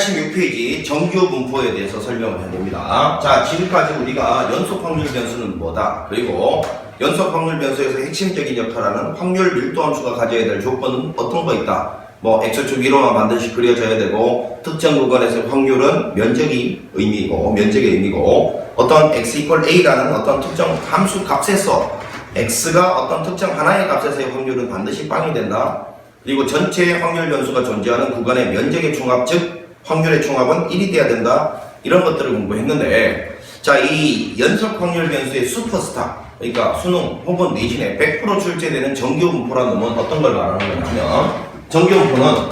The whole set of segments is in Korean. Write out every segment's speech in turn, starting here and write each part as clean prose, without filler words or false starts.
186페이지 정규 분포에 대해서 설명을 해봅니다. 자, 지금까지 우리가 연속 확률 변수는 뭐다? 그리고 연속 확률 변수에서 핵심적인 역할하는 확률 밀도 함수가 가져야 될 조건은 어떤 거 있다? 뭐 X축 위로만 반드시 그려져야 되고, 특정 구간에서 확률은 면적의 의미고, 어떤 X 이퀄 A라는 어떤 특정 함수 값에서 X가 어떤 특정 하나의 값에서의 확률은 반드시 빵이 된다. 그리고 전체 확률 변수가 존재하는 구간의 면적의 총합, 즉 확률의 총합은 1이 돼야 된다. 이런 것들을 공부했는데, 자, 이 연속 확률 변수의 슈퍼스타, 그러니까 수능 혹은 내신에 100% 출제되는 정규 분포라는 놈은 어떤 걸 말하는 거냐면, 정규 분포는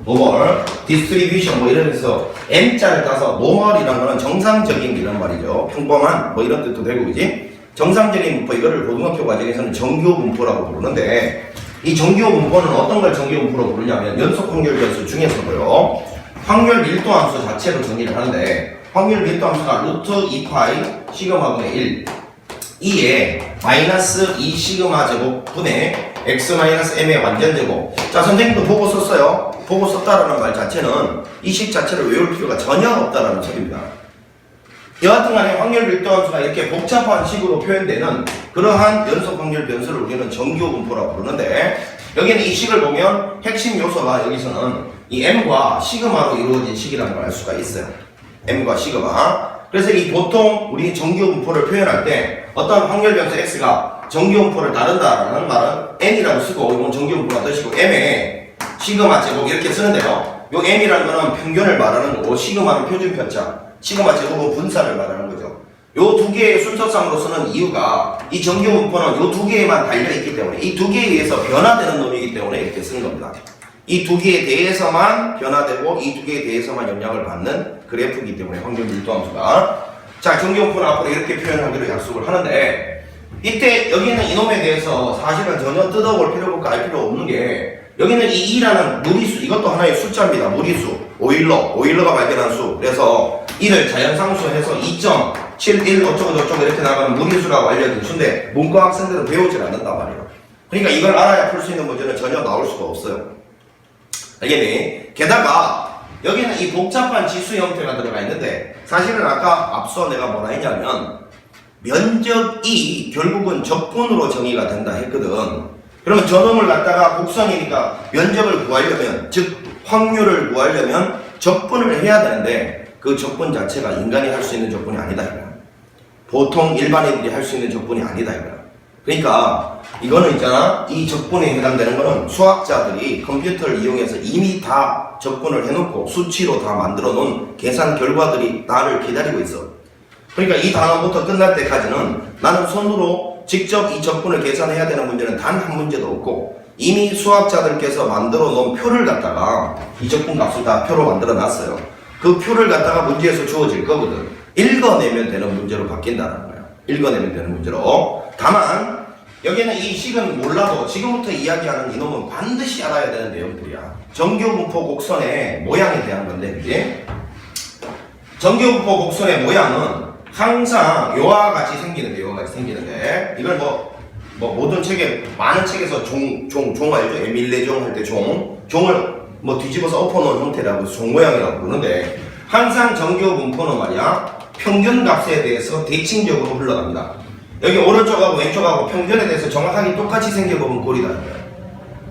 노멀, 디스트리뷰션 뭐 이러면서 M자를 따서 노멀이라는 거는 정상적인 이런 말이죠. 평범한 뭐 이런 뜻도 되고, 그지? 정상적인 분포, 이거를 고등학교 과정에서는 정규 분포라고 부르는데, 이 정규 분포는 어떤 걸 정규 분포로 부르냐면 연속 확률 변수 중에서도요, 확률 밀도 함수 자체로 정의를 하는데, 확률 밀도 함수가 루트 2파이 시그마분의 1 2에 마이너스 2 시그마 제곱 분의 x 마이너스 m의 완전 제곱. 자, 선생님도 보고 썼어요. 보고 썼다라는 말 자체는 이 식 자체를 외울 필요가 전혀 없다라는 소리입니다. 여하튼 간에 확률 밀도 함수가 이렇게 복잡한 식으로 표현되는 그러한 연속 확률 변수를 우리는 정규 분포라고 부르는데, 여기는 이 식을 보면 핵심 요소가 여기서는 이 m과 시그마로 이루어진 식이라는 걸 알 수가 있어요. m과 시그마. 그래서 이 보통 우리 정규 분포를 표현할 때 어떤 확률 변수 x가 정규 분포를 다룬다라는 말은 n이라고 쓰고, 이건 정규 분포가 뜻이고 m에 시그마 제곱 이렇게 쓰는데요, 요 m이라는 거는 평균을 말하는 거고, 시그마는 표준 편차, 시그마 제곱은 분사를 말하는 거죠. 요 두 개의 순서상으로서는 이유가 이 정규 분포는 요 두 개에만 달려있기 때문에, 이 두 개에 의해서 변화되는 놈이기 때문에 이렇게 쓰는 겁니다. 이 두 개에 대해서만 변화되고 이 두 개에 대해서만 영향을 받는 그래프이기 때문에 확률 밀도 함수가. 자, 정규 분포는 앞으로 이렇게 표현하기로 약속을 하는데, 이때 여기는 이놈에 대해서 사실은 전혀 뜯어볼 필요가 없고 알 필요 없는 게, 여기는 이 2라는 무리수, 이것도 하나의 숫자입니다. 무리수, 오일러가 발견한 수. 그래서 이를 자연상수해서 2.71 어쩌고저쩌고 이렇게 나가는 무리수라고 알려진 수인데, 문과 학생들은 배우질 않는단 말이에요. 그러니까 이걸 알아야 풀 수 있는 문제는 전혀 나올 수가 없어요. 알겠니? 게다가 여기는 이 복잡한 지수 형태가 들어가 있는데, 사실은 아까 앞서 내가 뭐라 했냐면 면적이 결국은 적분으로 정의가 된다 했거든. 그러면 저놈을 갖다가 곡선이니까 면적을 구하려면, 즉 확률을 구하려면 적분을 해야 되는데, 그 적분 자체가 인간이 할 수 있는 적분이 아니다 이거야. 보통 일반인들이 할 수 있는 적분이 아니다 이거야. 그러니까 이거는 있잖아, 이 적분에 해당되는 거는 수학자들이 컴퓨터를 이용해서 이미 다 적분을 해놓고 수치로 다 만들어 놓은 계산 결과들이 나를 기다리고 있어. 그러니까 이 단원부터 끝날 때까지는 나는 손으로 직접 이 적분을 계산해야 되는 문제는 단 한 문제도 없고, 이미 수학자들께서 만들어 놓은 표를 갖다가 이 적분 값을 다 표로 만들어 놨어요. 그 표를 갖다가 문제에서 주어질 거거든. 읽어내면 되는 문제로 바뀐다는 거야. 읽어내면 되는 문제로. 다만 여기는 이 식은 몰라도 지금부터 이야기하는 이놈은 반드시 알아야 되는 내용들이야. 정규 분포 곡선의 모양에 대한 건데, 그지? 정규 분포 곡선의 모양은 항상 요와 같이 생기는데, 이걸 모든 책에, 많은 책에서 종 알죠? 에밀레종 할 때 종을 뒤집어서 엎어놓은 형태라고 해서 종 모양이라고 부르는데, 항상 정규 분포는 말이야, 평균 값에 대해서 대칭적으로 흘러갑니다. 여기 오른쪽하고 왼쪽하고 평균에 대해서 정확하게 똑같이 생겨보면 꼴이다.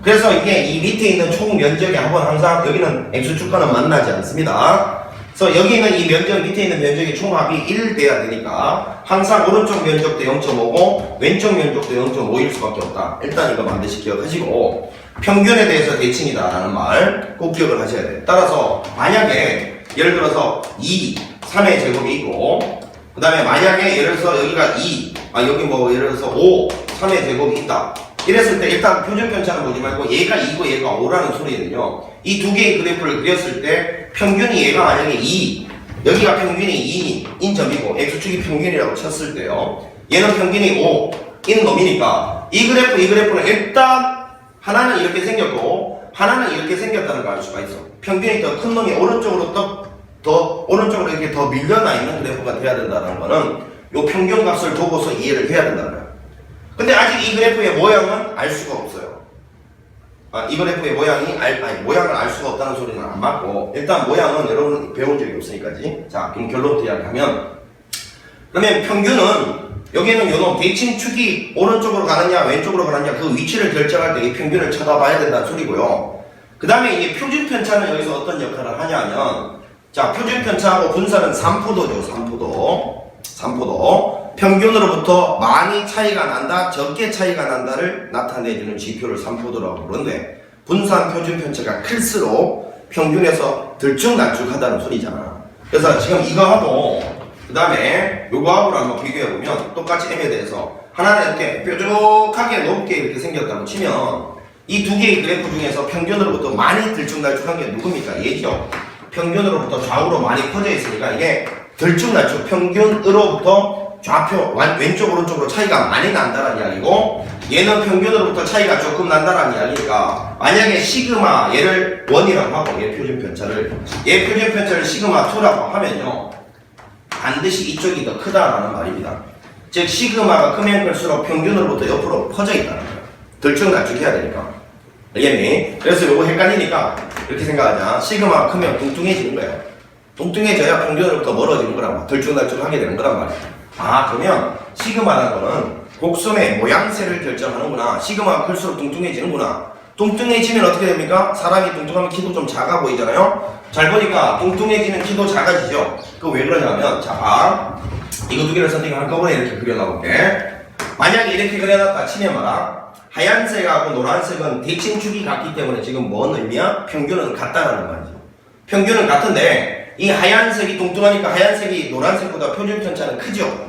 그래서 이게 이 밑에 있는 총 면적의 합은 항상, 여기는 x축과는 만나지 않습니다. 그래서 여기 있는 이 면적, 밑에 있는 면적의 총합이 1 돼야 되니까 항상 오른쪽 면적도 0.5고 왼쪽 면적도 0.5일 수밖에 없다. 일단 이거 반드시 기억하시고, 평균에 대해서 대칭이다 라는 말 꼭 기억을 하셔야 돼요. 따라서 만약에 예를 들어서 2, 3의 제곱이 있고, 그 다음에 만약에 예를 들어서 여기가 2, 예를 들어서 5, 3의 제곱이 있다. 이랬을 때 일단 표준 편차는 보지 말고 얘가 2고 얘가 5라는 소리는요, 이 두 개의 그래프를 그렸을 때 평균이 얘가 만약에 2, 여기가 평균이 2인 점이고 x축이 평균이라고 쳤을 때요, 얘는 평균이 5인 놈이니까 이 그래프는 일단 하나는 이렇게 생겼고 하나는 이렇게 생겼다는 걸 알 수가 있어. 평균이 더 큰 놈이 오른쪽으로 오른쪽으로 이렇게 더 밀려나 있는 그래프가 돼야 된다는 거는 요 평균 값을 두고서 이해를 해야 된다는 거야. 근데 아직 이 그래프의 모양은 알 수가 없어요. 이 그래프의 모양을 알 수가 없다는 소리는 안 맞고, 일단 모양은 여러분 배운 적이 없으니까지. 자, 그럼 결론부터 이야기하면, 그러면 평균은 여기에는 요놈 대칭축이 오른쪽으로 가느냐 왼쪽으로 가느냐 그 위치를 결정할 때 이 평균을 쳐다봐야 된다는 소리고요. 그 다음에 이게 표준편차는 여기서 어떤 역할을 하냐면, 자, 표준편차하고 분산은 3포도죠. 3포도. 평균으로부터 많이 차이가 난다, 적게 차이가 난다를 나타내주는 지표를 3포도라고 부르는데, 분산 표준편차가 클수록 평균에서 들쭉날쭉하다는 소리잖아. 그래서 지금 이거하고 그 다음에 요거하고 한번 비교해보면 똑같이 m에 대해서 하나는 이렇게 뾰족하게 높게 이렇게 생겼다고 치면 이 두 개의 그래프 중에서 평균으로부터 많이 들쭉날쭉한 게 누굽니까? 얘죠. 평균으로부터 좌우로 많이 퍼져 있으니까 이게 들쭉날쭉 평균으로부터 좌표 왼쪽 오른쪽으로 차이가 많이 난다는 이야기고, 얘는 평균으로부터 차이가 조금 난다는 이야기니까 만약에 시그마 얘를 1이라고 하고 얘 표준편차를 시그마 2라고 하면요 반드시 이쪽이 더 크다라는 말입니다. 즉 시그마가 크면 클수록 평균으로부터 옆으로 퍼져 있다는 거예요. 들쭉날쭉 해야 되니까. 알겠니? 그래서 요거 헷갈리니까 이렇게 생각하자. 시그마가 크면 뚱뚱해지는 거예요. 뚱뚱해져야 평균으로부터 멀어지는 거란 말, 들쭉날쭉하게 되는 거란 말이에요. 그러면 시그마라는 거는 곡선의 모양새를 결정하는구나. 시그마가 클수록 뚱뚱해지는구나. 뚱뚱해지면 어떻게 됩니까? 사람이 뚱뚱하면 키도 좀 작아 보이잖아요. 잘 보니까 뚱뚱해지면 키도 작아지죠. 그거 왜 그러냐면, 자, 이거 두 개를 선택을 한꺼번에 이렇게 그려놔볼게. 만약에 이렇게 그려놨다 치면 말아, 하얀색하고 노란색은 대칭축이 같기 때문에 지금 뭔 의미야? 평균은 같다라는 말이죠. 평균은 같은데 이 하얀색이 뚱뚱하니까 하얀색이 노란색보다 표준편차는 크죠.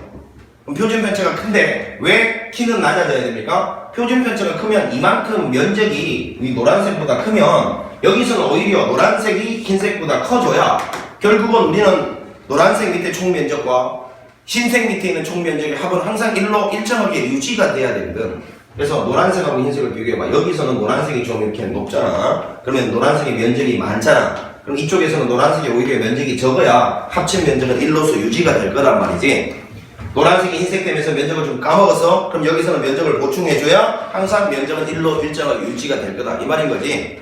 그럼 표준편차가 큰데 왜 키는 낮아져야 됩니까? 표준편차가 크면 이만큼 면적이 이 노란색보다 크면 여기서는 오히려 노란색이 흰색보다 커져야 결국은 우리는 노란색 밑에 총면적과 흰색 밑에 있는 총면적의 합은 항상 일정하게 유지가 돼야 되거든. 그래서 노란색하고 흰색을 비교해봐. 여기서는 노란색이 좀 이렇게 높잖아. 그러면 노란색의 면적이 많잖아. 그럼 이쪽에서는 노란색이 오히려 면적이 적어야 합친 면적은 1로서 유지가 될 거란 말이지. 노란색이 흰색 되면서 면적을 좀 까먹어서 그럼 여기서는 면적을 보충해줘야 항상 면적은 1로 일정하게 유지가 될 거다. 이 말인 거지.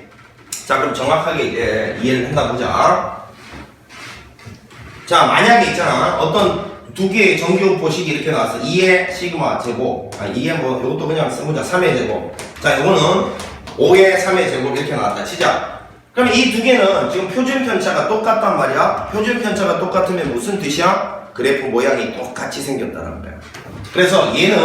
자, 그럼 정확하게 이제 이해를 했나 보자. 자, 만약에 있잖아. 어떤 두 개의 정규보식이 이렇게 나왔어. 2의 시그마 제곱. 2의 뭐, 이것도 그냥 써보자. 3의 제곱. 자, 이거는 5의 3의 제곱 이렇게 나왔다. 치자. 그럼 이 두 개는 지금 표준편차가 똑같단 말이야. 표준편차가 똑같으면 무슨 뜻이야? 그래프 모양이 똑같이 생겼다는 거야. 그래서 얘는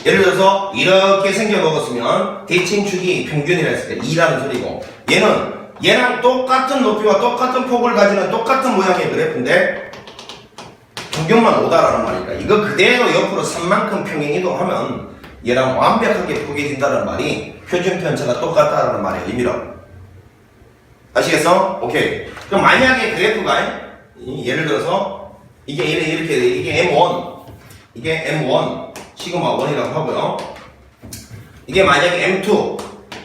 예를 들어서 이렇게 생겨 먹었으면 대칭축이 평균이라 했을 때 2라는 소리고, 얘는 얘랑 똑같은 높이와 똑같은 폭을 가지는 똑같은 모양의 그래프인데 평균만 5다라는 말이니까 이거 그대로 옆으로 3만큼 평행이동하면 얘랑 완벽하게 포개진다는 말이 표준편차가 똑같다는 말의 의미라고. 아시겠어? 오케이. 그럼 만약에 그래프가 예를 들어서 이게 M1 이게 M1 시그마 1이라고 하고요. 이게 만약에 M2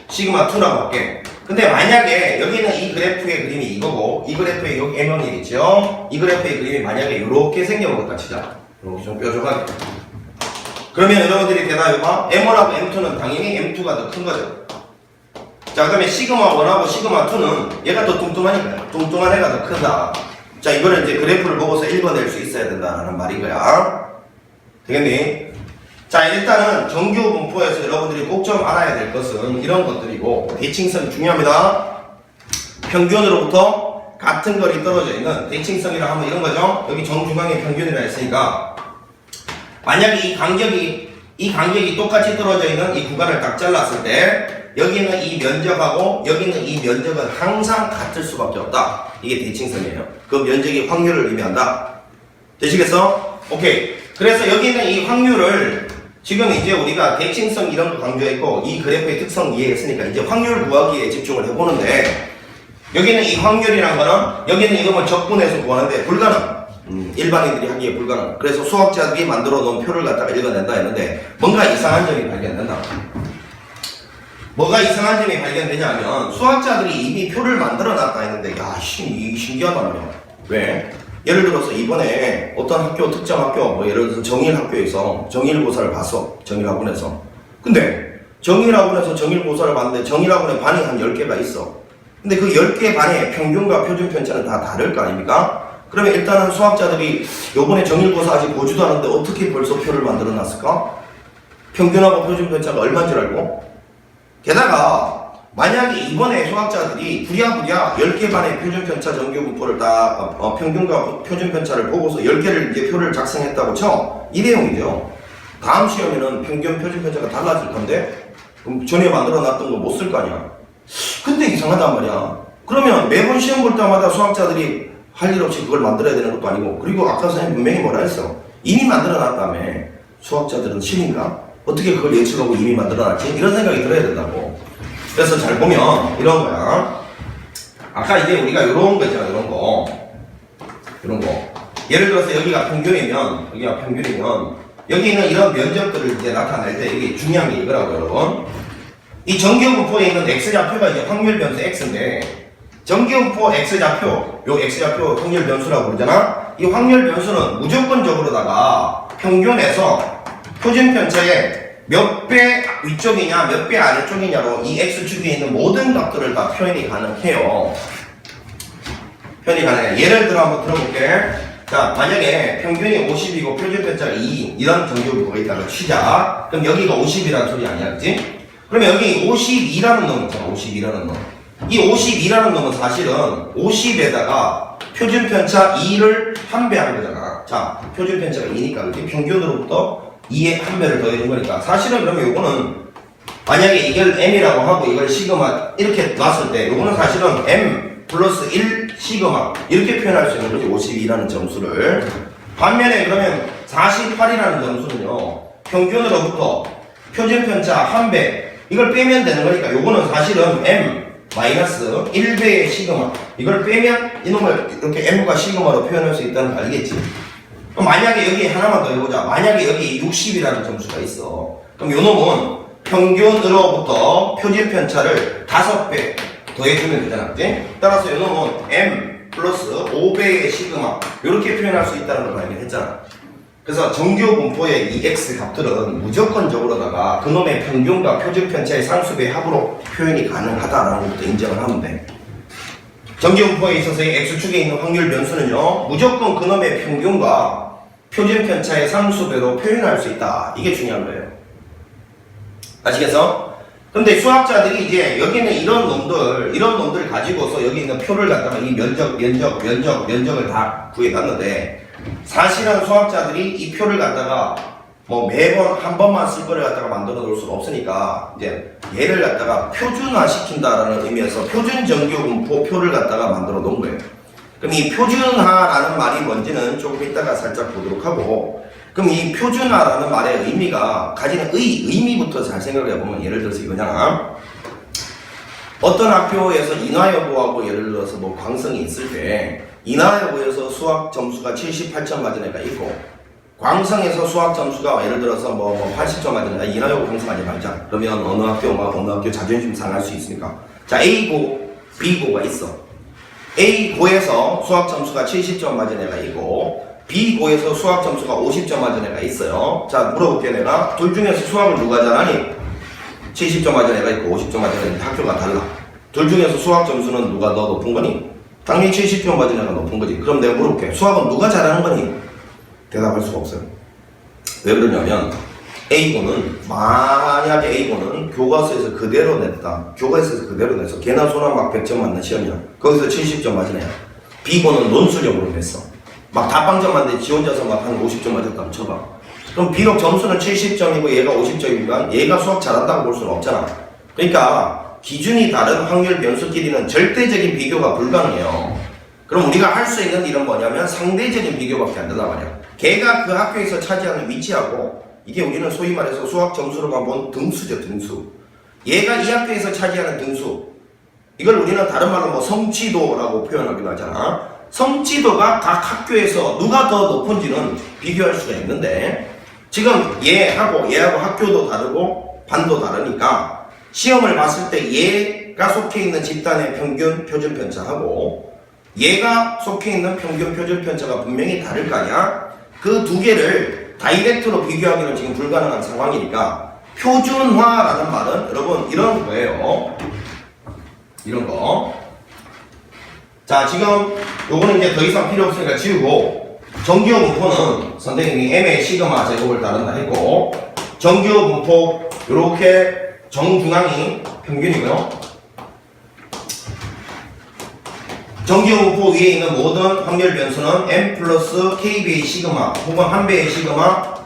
시그마 2라고 할게. 근데 만약에 여기는 이 그래프의 그림이 이거고 이 그래프의 여기 M1이겠죠? 이 그래프의 그림이 만약에 이렇게 생겨먹었다 치자. 이렇게 좀 뾰족하게. 그러면 여러분들이 대답해봐. M1하고 M2는 당연히 M2가 더 큰 거죠. 자, 그 다음에 시그마 1하고 시그마 2는 얘가 더 뚱뚱하니까요. 뚱뚱한 애가 더 크다. 자, 이거를 이제 그래프를 보고서 읽어낼 수 있어야 된다는 말인 거야. 되겠니? 자, 일단은 정규 분포에서 여러분들이 꼭 좀 알아야 될 것은 이런 것들이고, 대칭성이 중요합니다. 평균으로부터 같은 거리 떨어져 있는 대칭성이라 하면 이런 거죠. 여기 정중앙의 평균이라 했으니까 만약에 이 간격이 똑같이 떨어져 있는 이 구간을 딱 잘랐을 때 여기는 이 면적하고 여기는 이 면적은 항상 같을 수밖에 없다. 이게 대칭성이에요. 그 면적의 확률을 의미한다. 되시겠어? 오케이. 그래서 여기는 이 확률을 지금 이제 우리가 대칭성 이런 거 강조했고 이 그래프의 특성 이해했으니까 이제 확률 구하기에 집중을 해보는데, 여기는 이 확률이란 거는 여기는 이거를 적분해서 구하는데 불가능. 일반인들이 하기에 불가능. 그래서 수학자들이 만들어 놓은 표를 갖다가 읽어낸다 했는데 뭔가 이상한 점이 발견된다. 뭐가 이상한 점이 발견되냐면 수학자들이 이미 표를 만들어 놨다 했는데 신기하단 말이야. 왜? 예를 들어서 이번에 어떤 학교 특정 학교 뭐 예를 들어서 정일학교에서 정일고사를 봤어. 정일학원에서. 근데 정일학원에서 정일고사를 봤는데 정일학원에 반이 한 10개가 있어. 근데 그 10개 반의 평균과 표준 편차는 다 다를 거 아닙니까? 그러면 일단은 수학자들이 요번에 정일고사 아직 보지도 않았는데 어떻게 벌써 표를 만들어 놨을까? 평균하고 표준 편차가 얼마인 줄 알고? 게다가 만약에 이번에 수학자들이 부랴부랴 10개 반의 표준 편차 정규 분포를 다 평균과 표준 편차를 보고서 10개를 이제 표를 작성했다고 쳐. 이 내용이죠. 다음 시험에는 평균 표준 편차가 달라질 건데 그럼 전에 만들어 놨던 거 못 쓸 거 아니야. 근데 이상하단 말이야. 그러면 매번 시험 볼 때마다 수학자들이 할 일 없이 그걸 만들어야 되는 것도 아니고, 그리고 아까 선생님 분명히 뭐라 했어? 이미 만들어 놨다며. 수학자들은 신인가? 어떻게 그걸 예측하고 이미 만들어 놨지? 이런 생각이 들어야 된다고. 그래서 잘 보면 이런 거야. 아까 이제 우리가 이런 거 있잖아. 이런 거 예를 들어서 여기가 평균이면 여기는 이런 면적들을 이제 나타낼 때 이게 중요한 게 이거라고. 여러분, 이 정규분포에 있는 x좌표가 이제 확률 변수 x인데, 정규분포 x좌표, 요 x좌표 확률 변수라고 그러잖아. 이 확률 변수는 무조건적으로다가 평균에서 표준 편차의 몇 배 위쪽이냐 몇 배 아래쪽이냐로 이 x축에 있는 모든 값들을 다 표현이 가능해요. 예를 들어 한번 들어볼게. 자, 만약에 평균이 50이고 표준 편차가 2 이런 정규분포가 있다고 치자. 그럼 여기가 50이라는 소리 아니야, 그치? 그러면 여기 52라는 놈 있잖아. 52라는 놈. 이 52라는 놈은 사실은 50에다가 표준 편차 2를 한 배 한 거잖아. 자, 표준 편차가 2니까 그렇게 평균으로부터 2의 한 배를 더해준 거니까, 사실은 그러면 요거는 만약에 이걸 m이라고 하고 이걸 시그마 이렇게 놨을 때 요거는 사실은 m 플러스 1 시그마 이렇게 표현할 수 있는 거지. 52라는 점수를. 반면에 그러면 48이라는 점수는요, 평균으로부터 표준 편차 한 배 이걸 빼면 되는 거니까 요거는 사실은 m 마이너스 1배의 시그마, 이걸 빼면 이놈을 이렇게 m과 시그마로 표현할 수 있다는 거 알겠지? 그럼 만약에 여기 하나만 더 해보자. 만약에 여기 60이라는 점수가 있어. 그럼 요놈은 평균으로부터 표준 편차를 5배 더해주면 되잖아, 그치? 따라서 요놈은 m 플러스 5배의 시그마 이렇게 표현할 수 있다는 걸 발견했잖아. 그래서 정규 분포의 이 x 값들은 무조건적으로다가 그놈의 평균과 표준 편차의 상수배의 합으로 표현이 가능하다라는 것도 인정을 하면 돼. 정규 분포에 있어서의 x축에 있는 확률 변수는요, 무조건 그놈의 평균과 표준 편차의 상수배로 표현할 수 있다. 이게 중요한 거예요. 아시겠어? 근데 수학자들이 이제 여기는 이런 놈들 가지고서 여기 있는 표를 갖다가 이 면적을 다 구해놨는데, 사실은 수학자들이 이 표를 갖다가 뭐 매번 한 번만 쓸 거를 갖다가 만들어 놓을 수가 없으니까 이제 얘를 갖다가 표준화 시킨다라는 의미에서 표준 정규 분포 표를 갖다가 만들어 놓은 거예요. 그럼 이 표준화라는 말이 뭔지는 조금 이따가 살짝 보도록 하고, 그럼 이 표준화라는 말의 의미가 가지는 의미부터 잘 생각을 해보면, 예를 들어서 이거잖아. 어떤 학교에서 인하여고하고 예를 들어서 뭐 광성이 있을 때 인하여고에서 수학 점수가 78점 맞은 애가 있고, 광성에서 수학 점수가 예를 들어서 뭐 80점 맞은 애가, 인하여고 광성 하지 말자. 그러면 어느 학교 자존심 상할 수 있으니까. 자, A고, B고가 있어. A고에서 수학 점수가 70점 맞은 애가 있고, B고에서 수학 점수가 50점 맞은 애가 있어요. 자, 물어볼게. 내가 둘 중에서 수학을 누가 잘하니? 70점 맞은 애가 있고 50점 맞은 애가 있는데 학교가 달라. 둘 중에서 수학 점수는 누가 더 높은 거니? 당연히 70점 맞은 애가 높은 거지. 그럼 내가 물어볼게. 수학은 누가 잘하는 거니? 대답할 수가 없어요. 왜 그러냐면, 만약에 A고는 교과서에서 그대로 냈다. 교과서에서 그대로 내서 개나 소나 막 100점 맞는 시험이야. 거기서 70점 맞은 애야. B고는 논술적으로 냈어. 막 다빵점 맞는데 지 혼자서 막 한 50점 맞았다고 쳐봐. 그럼 비록 점수는 70점이고 얘가 50점이니까 얘가 수학 잘한다고 볼 수는 없잖아. 그러니까 기준이 다른 확률 변수끼리는 절대적인 비교가 불가능해요. 그럼 우리가 할 수 있는 일은 뭐냐면 상대적인 비교밖에 안 된단 말이야. 걔가 그 학교에서 차지하는 위치하고, 이게 우리는 소위 말해서 수학 점수로만 본 등수죠, 등수. 얘가 이 학교에서 차지하는 등수, 이걸 우리는 다른 말로 뭐 성취도라고 표현하기도 하잖아. 성취도가 각 학교에서 누가 더 높은지는 비교할 수가 있는데, 지금 얘하고 학교도 다르고 반도 다르니까 시험을 봤을 때 얘가 속해 있는 집단의 평균 표준 편차하고 얘가 속해 있는 평균 표준 편차가 분명히 다를 거 아니야? 그 두 개를 다이렉트로 비교하기는 지금 불가능한 상황이니까 표준화라는 말은 여러분 이런 거예요. 이런 거. 자, 지금 요거는 이제 더 이상 필요 없으니까 지우고, 정기호 분포는 선생님이 m의 시그마 제곱을 따른다 했고, 정기호 분포 요렇게 정중앙이 평균이고요. 정기호 분포 위에 있는 모든 확률 변수는 m 플러스 k배의 시그마 혹은 1배의 시그마,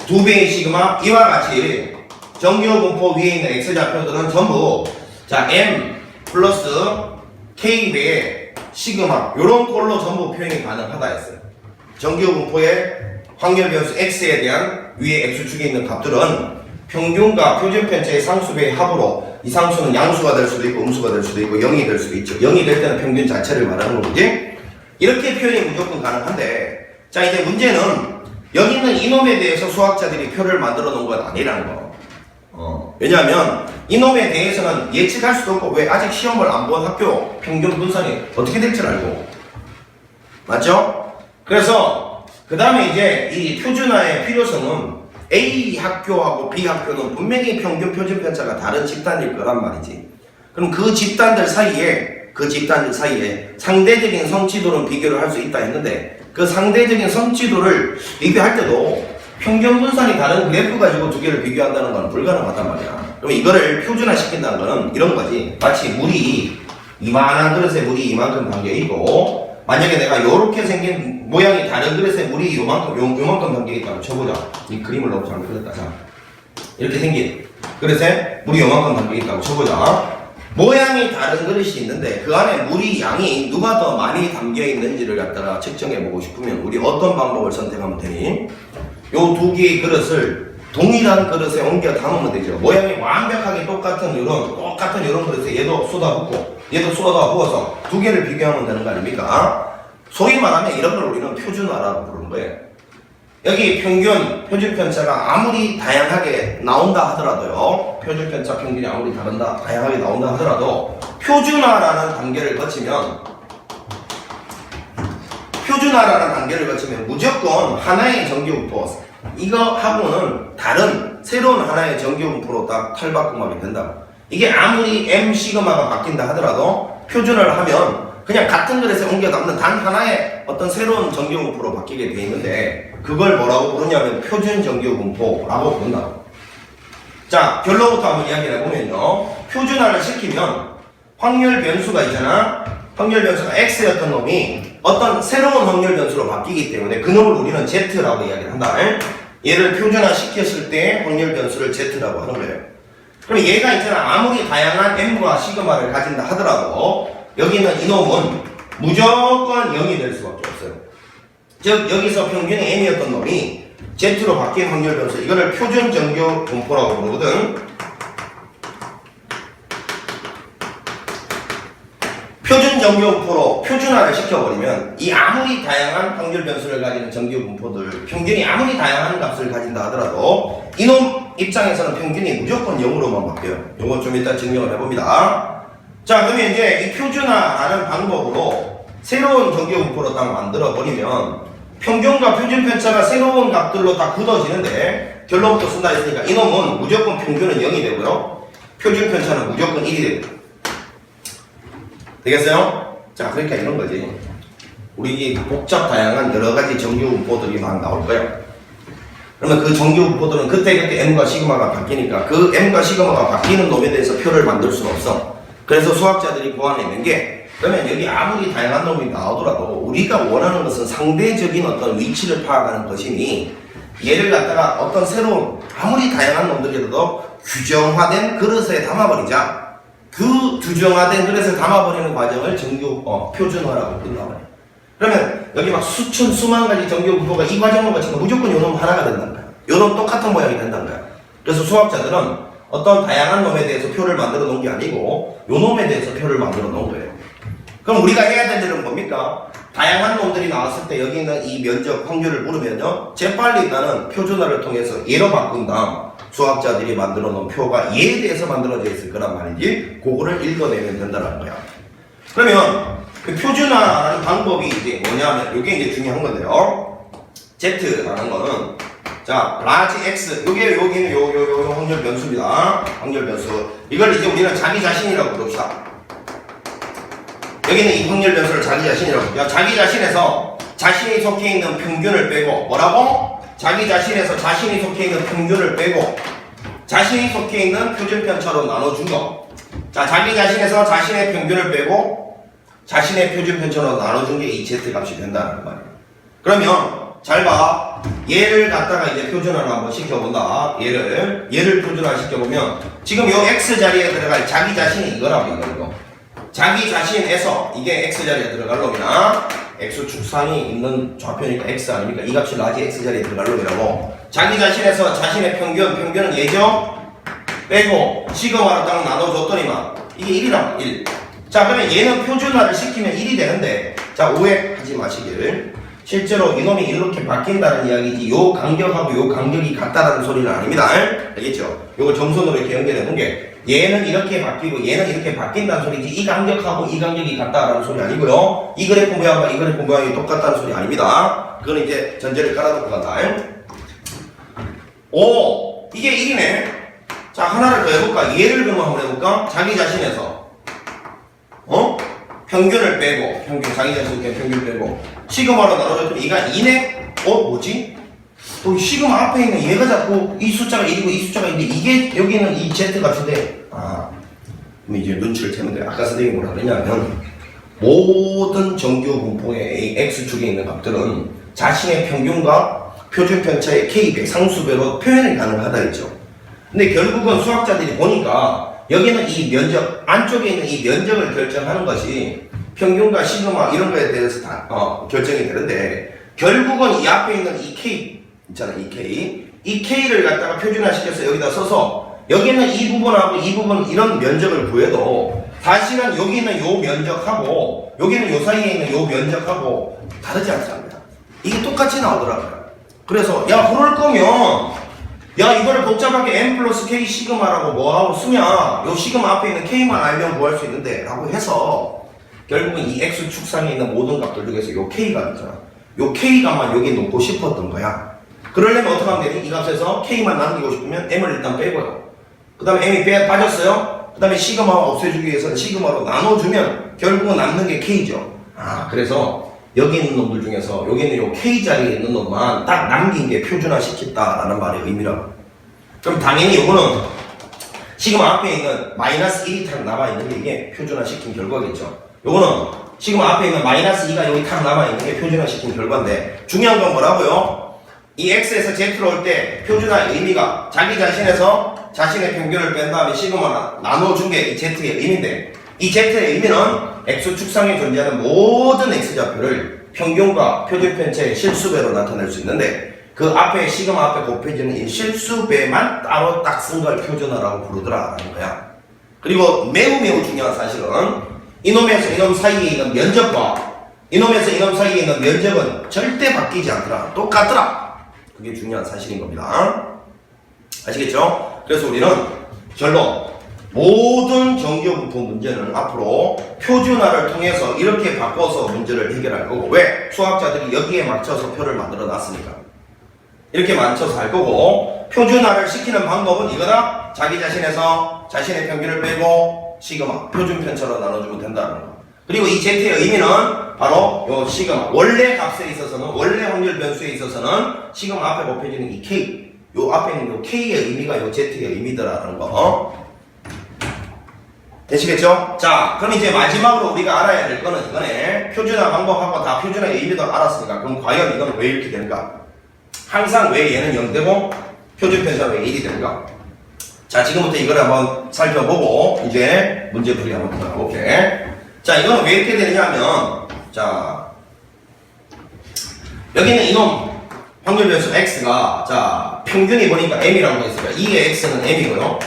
2배의 시그마, 이와 같이 정기호 분포 위에 있는 x좌표들은 전부 자 m 플러스 k배의 시그마 요런 꼴로 전부 표현이 가능하다 했어요. 정기호 분포의 확률 변수 x에 대한 위에 x축에 있는 값들은 평균과 표준 편차의 상수배의 합으로, 이 상수는 양수가 될 수도 있고 음수가 될 수도 있고 0이 될 수도 있죠. 0이 될 때는 평균 자체를 말하는 거지. 이렇게 표현이 무조건 가능한데, 자 이제 문제는 여기 있는 이놈에 대해서 수학자들이 표를 만들어 놓은 건 아니라는 거. 왜냐하면 이놈에 대해서는 예측할 수도 없고, 왜 아직 시험을 안 본 학교 평균 분산이 어떻게 될 줄 알고, 맞죠? 그래서 그 다음에 이제 이 표준화의 필요성은 A 학교하고 B 학교는 분명히 평균 표준 편차가 다른 집단일 거란 말이지. 그럼 그 집단들 사이에 상대적인 성취도는 비교를 할 수 있다 했는데, 그 상대적인 성취도를 비교할 때도 평균 분산이 다른 그래프 가지고 두 개를 비교한다는 건 불가능하단 말이야. 그럼 이거를 표준화 시킨다는 거는 이런 거지. 마치 물이 이만한 그릇에 물이 이만큼 담겨있고, 만약에 내가 요렇게 생긴 모양이 다른 그릇에 물이 요만큼 담겨있다고 쳐보자. 이 그림을 너무 잘못 그렸다. 자, 이렇게 생긴 그릇에 물이 요만큼 담겨있다고 쳐보자. 모양이 다른 그릇이 있는데 그 안에 물이 양이 누가 더 많이 담겨있는지를 갖다가 측정해보고 싶으면 우리 어떤 방법을 선택하면 되니? 요 두 개의 그릇을 동일한 그릇에 옮겨 담으면 되죠. 모양이 완벽하게 똑같은 이런 그릇에 얘도 쏟아붓고 얘도 쏟아부어서 두 개를 비교하면 되는 거 아닙니까? 소위 말하면 이런 걸 우리는 표준화라고 부르는 거예요. 여기 표준 편차가 아무리 다양하게 나온다 하더라도요, 표준 편차 평균이 아무리 다양하게 나온다 하더라도 표준화라는 단계를 거치면 무조건 하나의 정기분포, 이거 하고는 다른 새로운 하나의 정기분포로 딱 탈바꿈하게 된다. 이게 아무리 m 시그마가 바뀐다 하더라도 표준을 하면 그냥 같은 그릇에 옮겨 담는 단 하나의 어떤 새로운 정기분포로 바뀌게 돼 있는데, 그걸 뭐라고 부르냐면 표준 정기분포라고 부른다. 자, 결론부터 한번 이야기를 해보면요, 표준화를 시키면 확률 변수가 있잖아. 확률 변수가 x였던 놈이 어떤 새로운 확률 변수로 바뀌기 때문에 그 놈을 우리는 z라고 이야기를 한다. 얘를 표준화 시켰을 때 확률 변수를 z라고 하는 거예요. 그럼 얘가 있잖아, 아무리 다양한 m과 시그마를 가진다 하더라도 여기는 이놈은 무조건 0이 될 수밖에 없어요. 즉 여기서 평균이 m이었던 놈이 z로 바뀐 확률 변수, 이거를 표준 정규 분포라고 부르거든. 표준 정규 분포로 표준화를 시켜버리면 이 아무리 다양한 확률 변수를 가지는 정규 분포들 평균이 아무리 다양한 값을 가진다 하더라도 이놈 입장에서는 평균이 무조건 0으로만 바뀌어요. 요거 좀 이따 증명을 해봅니다. 자, 그러면 이제 이 표준화라는 방법으로 새로운 정규 분포로 딱 만들어 버리면 평균과 표준 편차가 새로운 값들로 다 굳어지는데, 결론부터 쓴다 했으니까 이놈은 무조건 평균은 0이 되고요, 표준 편차는 무조건 1이 되고. 되겠어요? 자, 그러니까 이런 거지. 우리 복잡 다양한 여러 가지 정규 분포들이 막 나올 거예요. 그러면 그 정규 분포들은 그때 m과 시그마가 바뀌니까 그 m과 시그마가 바뀌는 놈에 대해서 표를 만들 수는 없어. 그래서 수학자들이 고안해낸 게, 그러면 여기 아무리 다양한 놈이 나오더라도 우리가 원하는 것은 상대적인 어떤 위치를 파악하는 것이니, 얘를 갖다가 어떤 새로운 아무리 다양한 놈들이라도 규정화된 그릇에 담아버리자. 그 규정화된 그릇에 담아버리는 과정을 표준화라고 부른단 말이에요. 그러면 여기 막 수만 가지 정규 분포가 이 과정을 거치면 무조건 요놈 하나가 된다는 거야. 요놈 똑같은 모양이 된다는 거야. 그래서 수학자들은 어떤 다양한 놈에 대해서 표를 만들어 놓은 게 아니고 요놈에 대해서 표를 만들어 놓은 거예요. 그럼 우리가 해야 될 일은 뭡니까? 다양한 놈들이 나왔을 때 여기 있는 이 면적 확률을 물으면요, 재빨리 일단은 표준화를 통해서 얘로 바꾼 다음 수학자들이 만들어 놓은 표가 얘에 대해서 만들어져 있을 거란 말이지, 그거를 읽어내면 된다는 거야. 그러면 그 표준화라는 방법이 이제 뭐냐면, 이게 이제 중요한 건데요, Z라는 거는 자, 라지 x. 여기는 요 확률 변수입니다. 확률 변수. 이걸 이제 우리는 자기 자신이라고 부릅시다. 여기는 이 확률 변수를 자기 자신이라고. 야, 자기 자신에서 자신이 속해 있는 평균을 빼고, 뭐라고? 자기 자신에서 자신이 속해 있는 평균을 빼고, 자신이 속해 있는 표준편차로 나눠준 거. 자, 자기 자신에서 자신의 평균을 빼고, 자신의 표준편차로 나눠준 게 이 z 값이 된다는 말이에요. 그러면, 잘 봐. 얘를 갖다가 이제 표준화를 한번 시켜본다. 얘를 표준화 시켜보면, 지금 요 x 자리에 들어갈 자기 자신이 이거라고, 이거. 자기 자신에서 이게 x 자리에 들어갈 놈이나, x축상이 있는 좌표니까 x 아닙니까? 이 값이 라지 x 자리에 들어갈 놈이라고. 자기 자신에서 자신의 평균은 얘죠? 빼고 시그마로 딱 나눠줬더니만 이게 1이란 1. 자, 그러면 얘는 표준화를 시키면 1이 되는데, 자, 오해하지 마시길. 실제로 이놈이 이렇게 바뀐다는 이야기지, 요 간격하고 요 간격이 같다라는 소리는 아닙니다. 알겠죠? 요걸 점선으로 이렇게 연결해 놓은 게, 얘는 이렇게 바뀌고 얘는 이렇게 바뀐다는 소리지, 이 간격하고 이 간격이 같다라는 소리 아니고요. 이 그래프 모양과 이 그래프 모양이 똑같다는 소리 아닙니다. 그건 이제 전제를 깔아놓고 간다. 오, 이게 1이네. 자, 하나를 더 해볼까? 얘를 그러면 한번 해볼까? 자기 자신에서 평균을 빼고, 자기 자신의 평균 빼고 시그마로 나눠줬더니 얘가 2네? 뭐지? 또 시그마 앞에 있는 얘가 자꾸 이 숫자가 1이고 이 숫자가 2인데, 이게 여기는 이 z 값인데, 그럼 이제 눈치를 채면 돼. 아까 선생님이 뭐라 그랬냐면, 모든 정규 분포의 x축에 있는 값들은 자신의 평균과 표준편차의 k배, 상수배로 표현이 가능하다 했죠. 근데 결국은 수학자들이 보니까 여기는 이 면적, 안쪽에 있는 이 면적을 결정하는 것이 평균과 시그마 이런 거에 대해서 다 결정이 되는데, 결국은 이 앞에 있는 이 k 있잖아, 이 k를 갖다가 표준화시켜서 여기다 써서, 여기는 이 부분하고 이 부분 이런 면적을 구해도 사실은 여기 있는 요 면적하고 여기는 요 사이에 있는 요 면적하고 다르지 않습니다. 이게 똑같이 나오더라고요. 그래서 야, 그럴 거면 야, 이거를 복잡하게 m 플러스 k 시그마라고 뭐하고 쓰냐, 요 시그마 앞에 있는 k만 알면 구할 수 있는데 라고 해서, 결국은 이 x축상에 있는 모든 값들 중에서 요 k값 있잖아, 요 k값만 여기 놓고 싶었던 거야. 그러려면 어떻게 하면 되니? 이 값에서 k만 남기고 싶으면 m을 일단 빼고요, 그 다음에 m이 빠졌어요, 그 다음에 시그마 없애주기 위해서는 시그마로 나눠주면 결국은 남는 게 k죠. 그래서 여기 있는 놈들 중에서 여기 있는 요 k 자리에 있는 놈만 딱 남긴 게 표준화 시켰다라는 말의 의미라고. 그럼 당연히 요거는 시그마 앞에 있는 마이너스 1이 탁 남아있는 게 이게 표준화 시킨 결과겠죠. 요거는 시그마 앞에 있는 마이너스 2가 여기 탁 남아있는 게 표준화 시킨 결과인데, 중요한 건 뭐라고요? 이 x에서 z로 올 때 표준화의 의미가 자기 자신에서 자신의 평균을 뺀 다음에 시그마 나눠준 게 이 z의 의미인데, 이 z의 의미는 x축상에 존재하는 모든 x좌표를 평균과 표준편차의 실수배로 나타낼 수 있는데, 그 앞에 시그마 앞에 곱해지는 이 실수배만 따로 딱 쓴 걸 표준화라고 부르더라라는 거야. 그리고 매우 중요한 사실은 이놈에서 이놈 사이에 있는 면적과 이놈에서 이놈 사이에 있는 면적은 절대 바뀌지 않더라. 똑같더라. 그게 중요한 사실인 겁니다. 아시겠죠? 그래서 우리는 결론, 모든 정규분포 문제는 앞으로 표준화를 통해서 이렇게 바꿔서 문제를 해결할 거고, 왜? 수학자들이 여기에 맞춰서 표를 만들어 놨으니까 이렇게 맞춰서 할 거고, 표준화를 시키는 방법은 이거다. 자기 자신에서 자신의 평균을 빼고 시그마 표준편차로 나눠주면 된다는 거. 그리고 이 z의 의미는 바로 요 시그마, 원래 값에 있어서는, 원래 확률 변수에 있어서는 시그마 앞에 곱해지는 이 k, 요 앞에 있는 요 k의 의미가 요 z의 의미더라는 거. 되시겠죠? 자, 그럼 이제 마지막으로 우리가 알아야 될 거는 이거네. 표준화 방법하고 다 표준화의 의미도 알았으니까, 그럼 과연 이건 왜 이렇게 되는가? 항상 왜 얘는 0되고 표준편차가 왜 1이 되는가? 자, 지금부터 이걸 한번 살펴보고 이제 문제풀이 한번 들어가볼게. 자, 이거는 왜 이렇게 되느냐 하면, 자, 여기는 이놈 확률 변수 x가, 자, 평균이 보니까 m이라고 했으니까 이의 x는 m이고요.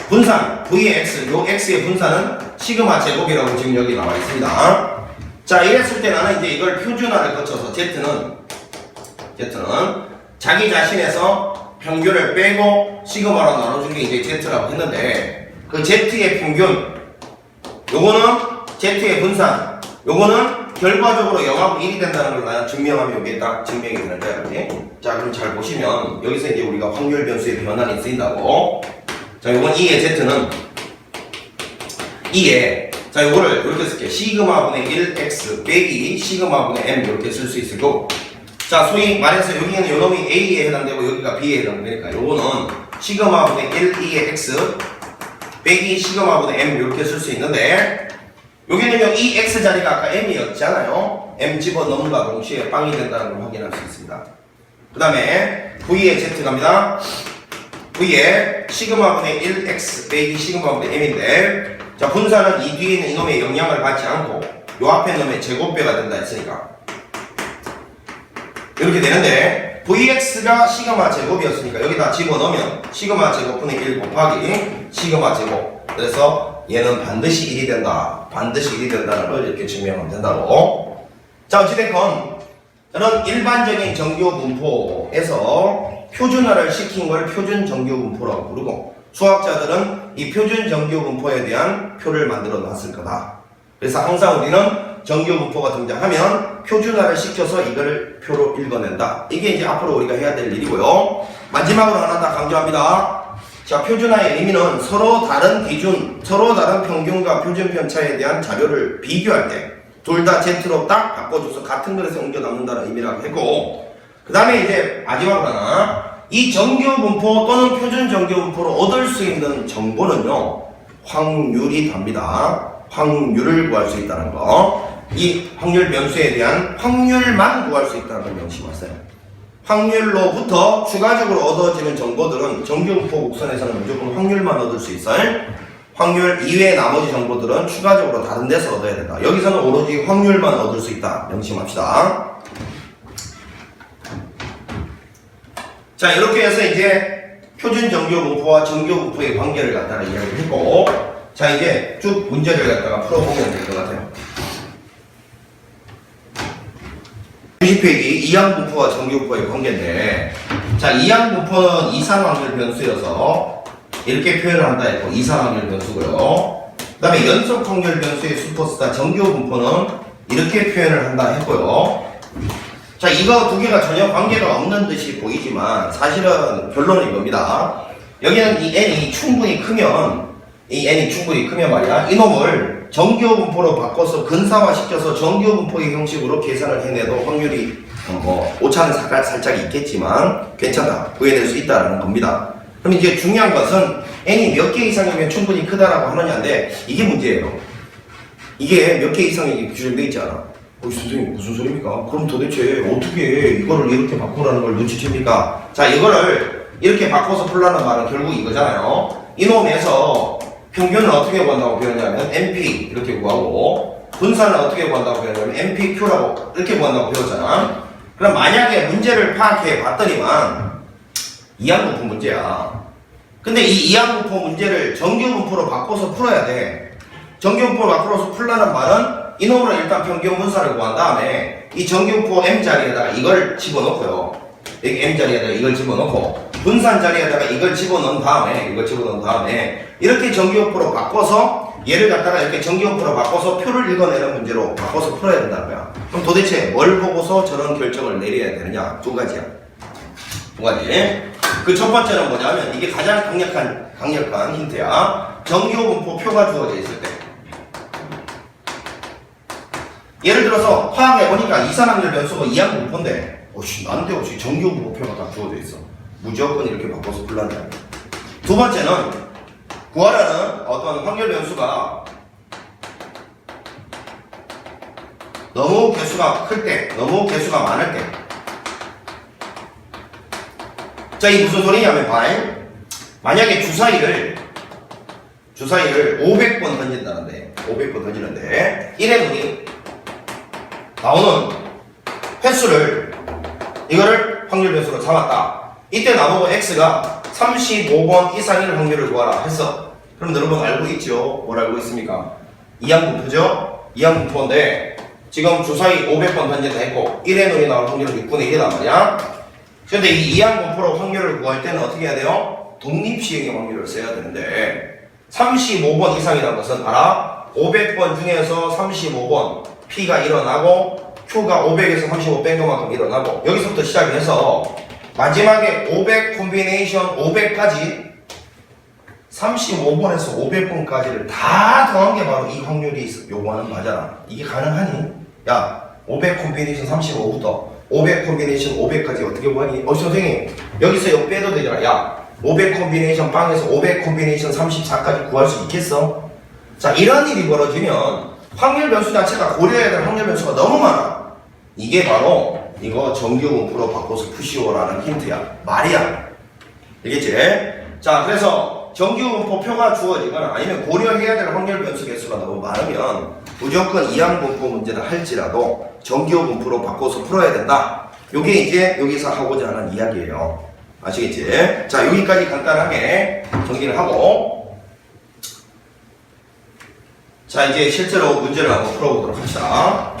분산 v의 x, 요 x의 분산은 시그마 제곱이라고 지금 여기 나와 있습니다. 자, 이랬을 때 나는 이제 이걸 표준화를 거쳐서 z는 자기 자신에서 평균을 빼고 시그마로 나눠준 게 이제 z라고 했는데, 그 z의 평균, 요거는 z의 분산, 요거는 결과적으로 0하고 1이 된다는 걸 나는 증명하면 이게 딱 증명이 되는 거야. 그지? 자, 그럼 잘 보시면 여기서 이제 우리가 확률 변수의 변환이 쓰인다고. 자, 요건 2의 z는 2에 자, 요거를 이렇게 쓸게. 시그마분의 1x 빼기 시그마분의 m 이렇게 쓸 수 있을 거고. 자, 소위 말해서 여기는 요 놈이 a에 해당되고 여기가 b에 해당되니까 요거는 시그마분의 1, 2의 x 빼기 시그마분의 m 이렇게 쓸 수 있는데 여기는요 이 x 자리가 아까 m이었잖아요. m 집어넣음과 동시에 빵이 된다는 걸 확인할 수 있습니다. 그 다음에 v의 z 갑니다. v의 시그마분의 1x 빼기 시그마분의 m인데 자, 분사는 이 뒤에 있는 이놈의 영향을 받지 않고 요 앞에 놈의 제곱배가 된다 했으니까 이렇게 되는데 vx가 시그마 제곱이었으니까 여기다 집어넣으면 시그마 제곱분의 1 곱하기 시그마 제곱. 그래서 얘는 반드시 1이 된다. 반드시 1이 된다는 걸 이렇게 증명하면 된다고. 자, 어찌됐건 저는 일반적인 정규 분포에서 표준화를 시킨 걸 표준 정규 분포라고 부르고 수학자들은 이 표준 정규 분포에 대한 표를 만들어 놨을 거다. 그래서 항상 우리는 정규 분포가 등장하면 표준화를 시켜서 이걸 표로 읽어낸다. 이게 이제 앞으로 우리가 해야 될 일이고요. 마지막으로 하나 더 강조합니다. 자, 표준화의 의미는 서로 다른 기준, 서로 다른 평균과 표준 편차에 대한 자료를 비교할 때 둘 다 Z로 딱 바꿔줘서 같은 그릇에 옮겨 담는다는 의미라고 했고, 그 다음에 이제 마지막으로 하나, 이 정규 분포 또는 표준 정규 분포로 얻을 수 있는 정보는요 확률이 답니다. 확률을 구할 수 있다는 거. 이 확률 변수에 대한 확률만 구할 수 있다는 걸 명심하세요. 확률로부터 추가적으로 얻어지는 정보들은 정규 분포 곡선에서는 무조건 확률만 얻을 수 있어요. 확률 이외의 나머지 정보들은 추가적으로 다른 데서 얻어야 된다. 여기서는 오로지 확률만 얻을 수 있다. 명심합시다. 자, 이렇게 해서 이제 표준 정규 분포와 정규 분포의 관계를 갖다가 이야기를 했고, 자, 이제 쭉 문제를 갖다가 풀어보면 될 것 같아요. 90페이지 이항 분포와 정규 분포의 관계인데, 자, 이항 분포는 이상 확률 변수여서 이렇게 표현을 한다 했고, 이상 확률 변수고요. 그 다음에 연속 확률 변수의 슈퍼스타 정규 분포는 이렇게 표현을 한다 했고요. 자, 이거 두 개가 전혀 관계가 없는 듯이 보이지만 사실은 결론은 이겁니다. 여기는 이 n이 충분히 크면 말이야, 이놈을 정규 분포로 바꿔서 근사화시켜서 정규 분포의 형식으로 계산을 해내도 확률이 오차는 살짝 있겠지만 괜찮다, 구해낼 수 있다는 겁니다. 그럼 이제 중요한 것은 n이 몇 개 이상이면 충분히 크다라고 하느냐인데 이게 문제예요. 이게 몇 개 이상이 규정되어 있지 않아. 선생님 무슨 소리입니까? 그럼 도대체 어떻게 이거를 이렇게 바꾸라는 걸 눈치챕니까? 자, 이거를 이렇게 바꿔서 풀라는 말은 결국 이거잖아요. 이놈에서 평균을 어떻게 구한다고 배웠냐면 NP 이렇게 구하고 분산을 어떻게 구한다고 배웠냐면 NPQ라고 이렇게 구한다고 배웠잖아. 그럼 만약에 문제를 파악해 봤더니만 이항분포 문제야. 근데 이 이항분포 문제를 정규분포로 바꿔서 풀어야 돼. 정규분포로 바꿔서 풀라는 말은 이놈으로 일단 평균 분산을 구한 다음에 이 정규분포 M 자리에다가 이걸 집어넣고요. 여기 M 자리에다가 이걸 집어넣고 분산 자리에다가 이걸 집어넣은 다음에 이렇게 정규분포로 바꿔서 얘를 갖다가 이렇게 정규분포로 바꿔서 표를 읽어내는 문제로 바꿔서 풀어야 된다는 거야. 그럼 도대체 뭘 보고서 저런 결정을 내려야 되느냐? 두 가지야. 두 가지. 그 첫 번째는 뭐냐면 이게 가장 강력한 힌트야. 정규분포 표가 주어져 있을 때. 예를 들어서 파악해보니까 이산확률 변수가 이항분포인데 난데없이 정규분포표가 딱 주어져 있어. 무조건 이렇게 바꿔서 풀란다. 두 번째는 구하라는 어떤 확률 변수가 너무 개수가 클 때, 너무 개수가 많을 때. 자, 이 무슨 소리냐면 만약에 주사위를 500번 던진다는데 500번 던지는데 1의 눈이 나오는 횟수를 이거를 확률 변수로 삼았다. 이때 나보고 x가 35번 이상일 확률을 구하라 했어. 그럼 여러분 알고 있죠? 뭘 알고 있습니까? 이항분포죠? 이항분포인데 지금 주사위 500번 던진다 했고 1의 눈이 나올 확률은 6분의 1이단 말이야. 근데 이 이항분포로 확률을 구할 때는 어떻게 해야 돼요? 독립시행의 확률을 써야 되는데 35번 이상이라는 것은 알아? 500번 중에서 35번 P가 일어나고 Q가 500에서 35 뺀 것만큼 일어나고 여기서부터 시작해서 마지막에 500 콤비네이션 500까지 35번에서 500번까지를 다 더한 게 바로 이 확률이 요구하는 바잖아. 이게 가능하니? 야, 500 콤비네이션 35부터 500 콤비네이션 500까지 어떻게 구하니? 선생님, 여기서 이거 빼도 되잖아. 야, 500 콤비네이션 빵에서 500 콤비네이션 34까지 구할 수 있겠어? 자, 이런 일이 벌어지면 확률 변수 자체가 고려해야 될 확률 변수가 너무 많아. 이게 바로 이거 정규분포로 바꿔서 푸시오라는 힌트야. 말이야. 알겠지? 자, 그래서 정규분포표가 주어지거나 아니면 고려해야 될 확률 변수 개수가 너무 많으면 무조건 이항분포 문제를 할지라도 정규분포로 바꿔서 풀어야 된다. 요게 이제 여기서 하고자 하는 이야기예요. 아시겠지? 자, 여기까지 간단하게 정리를 하고 자, 이제 실제로 문제를 한번 풀어보도록 합시다.